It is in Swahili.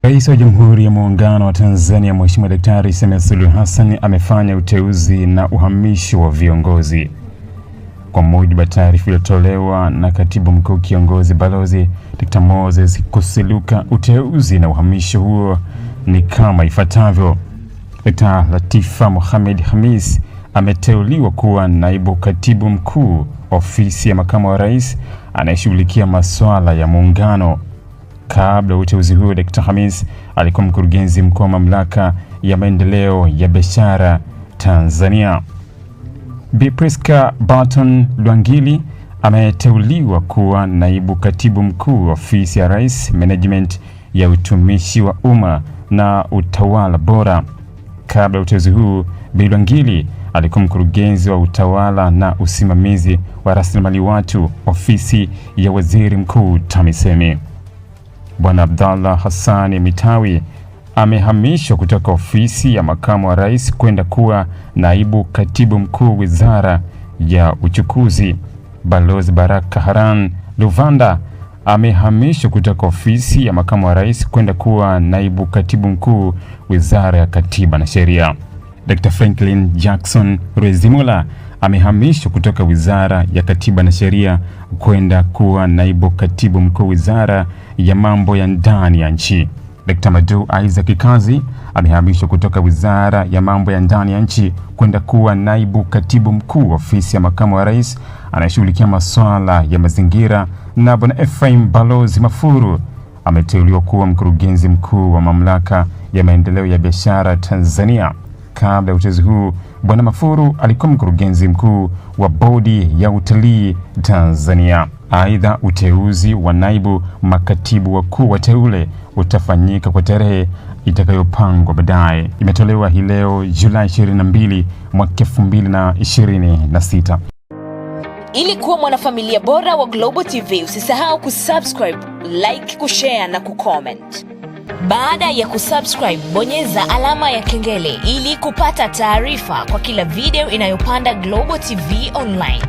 Rais wa Jamhuri ya Muungano wa Tanzania Mheshimiwa Daktari Samia Suluhu Hassan amefanya uteuzi na uhamisho wa viongozi. Kwa mujibu wa taarifa iliyotolewa na Katibu Mkuu Kiongozi Balozi Dr. Moses Kusiluka, uteuzi na uhamisho huo ni kama ifuatavyo. Dr. Latifa Mohamed Hamis ameteuliwa kuwa Naibu Katibu Mkuu Ofisi ya Makamu wa Rais anayeshughulikia masuala ya muungano. Kabla uteuzi huo, Dr. Hamis alikuwa Mkurugenzi Mkuu wa Mamlaka ya Maendeleo ya Biashara Tanzania. Bi Priska Barton Lwangili ameteuliwa kuwa Naibu Katibu Mkuu Ofisi ya Rais, Management ya Utumishi wa Umma na Utawala Bora. Kabla uteuzi huu, Bi Lwangili alikuwa Mkurugenzi wa Utawala na Usimamizi wa Rasilimali Watu, Ofisi ya Waziri Mkuu TAMISEMI. Bwana Abdallah Hassani Mitawi amehamishwa kutoka Ofisi ya Makamu wa Rais kwenda kuwa Naibu Katibu Mkuu Wizara ya Uchukuzi. Balozi Baraka Haran Luvanda amehamishwa kutoka Ofisi ya Makamu wa Rais kwenda kuwa Naibu Katibu Mkuu Wizara ya Katiba na Sheria. Dr. Franklin Jackson Rwezimula amehamishwa kutoka Wizara ya Katiba na Sheria kwenda kuwa Naibu Katibu Mkuu Wizara ya Mambo ya Ndani ya Nchi. Dr. Madu Isaac Kazi amehamishwa kutoka Wizara ya Mambo ya Ndani ya Nchi kwenda kuwa Naibu Katibu Mkuu Ofisi ya Makamu wa Rais anayeshughulikia masuala ya mazingira, na Bwana Ephraim Balozi Mafuru ameteuliwa kuwa Mkurugenzi Mkuu wa Mamlaka ya Maendeleo ya Biashara Tanzania. Kabla ya uteuzi huu, Bwana Mafuru alikuwa Mkurugenzi Mkuu wa Bodi ya Utalii Tanzania. Aidha, uteuzi wa naibu makatibu wakuu wateule utafanyika kwa tarehe itakayopangwa baadaye. Imetolewa hii leo Julai 22 mwaka 2026. Ili kuwa mwanafamilia bora wa Global TV, usisahau kusubscribe, like, kushare na kucomment. Baada ya kusubscribe, bonyeza alama ya kengele ili kupata taarifa kwa kila video inayopanda Global TV Online.